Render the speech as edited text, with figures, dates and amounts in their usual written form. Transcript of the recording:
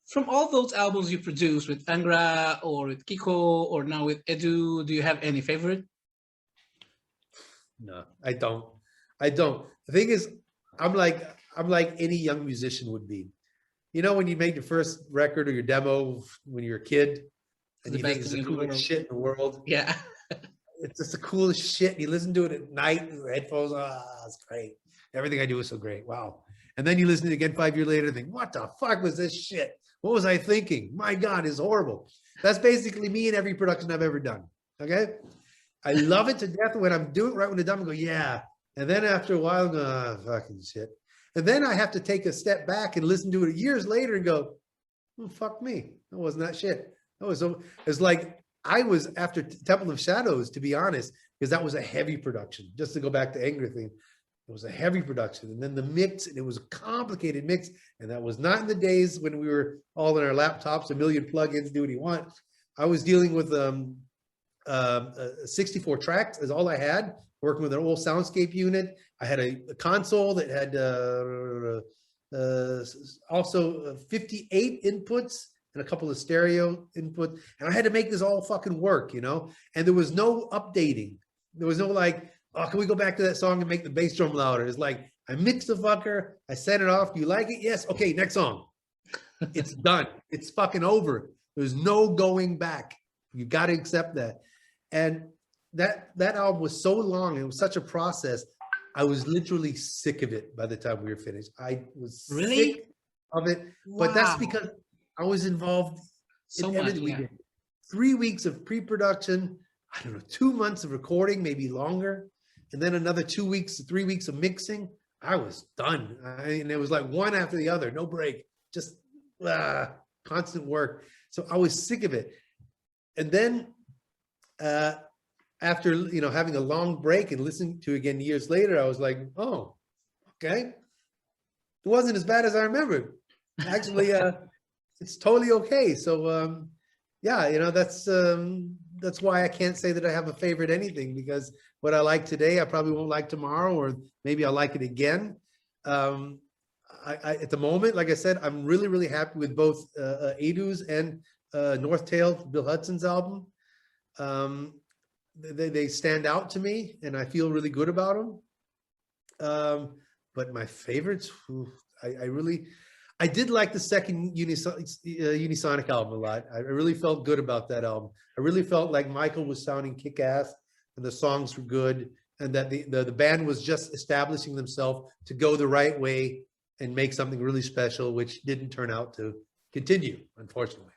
From all those albums you produced with Angra or with Kiko or now with Edu, do you have any favorite? No, I don't. I don't. The thing is, I'm like any young musician would be. You know, when you make your first record or your demo when you're a kid It's and the you think best it's thing the in the coolest world. shit in the world. Yeah. It's just the coolest shit. And you listen to it at night with headphones. Ah, it's great. Everything I do is so great. Wow. And then you listen to it again 5 years later and think, what the fuck was this shit? What was I thinking? My God, it's horrible. That's basically me in every production I've ever done. Okay. I love it to death when I'm doing it right when it's done. I go, yeah. And then after a while, I go, ah, fucking shit. And then I have to take a step back and listen to it years later and go, oh, fuck me. That wasn't that shit. That was so, it's like I was after Temple of Shadows, to be honest, because that was a heavy production. Just to go back to Anger thing, it was a heavy production. And then the mix, and it was a complicated mix. And that was not in the days when we were all in our laptops, a million plugins, do what you want. I was dealing with 64 tracks is all I had, working with an old soundscape unit. I had a console that had also 58 inputs and a couple of stereo inputs. And I had to make this all fucking work, you know? And there was no updating. There was no like, oh, can we go back to that song and make the bass drum louder? It's like, I mixed the fucker, I set it off. Do you like it? Yes. Okay, next song. It's done. It's fucking over. There's no going back. You got to accept that. And that album was so long. It was such a process. I was literally sick of it by the time we were finished. I was sick of it. But that's because I was involved So in much, everything we yeah. did. 3 weeks of pre-production, I don't know, 2 months of recording, maybe longer, and then another 2 weeks, 3 weeks of mixing. I was done. And it was like one after the other, no break, just constant work. So I was sick of it. And then after, you know, having a long break and listening to it again years later, I was like, oh, okay. It wasn't as bad as I remembered. Actually, it's totally okay. So yeah, you know, that's why I can't say that I have a favorite anything, because what I like today, I probably won't like tomorrow, or maybe I'll like it again. At the moment, like I said, I'm really, really happy with both Edu's and North Tail, Bill Hudson's album. They stand out to me, and I feel really good about them. But my favorites, I did like the second Unisonic album a lot. I really felt good about that album. I really felt like Michael was sounding kick-ass, and the songs were good, and that the band was just establishing themselves to go the right way and make something really special, which didn't turn out to continue, unfortunately.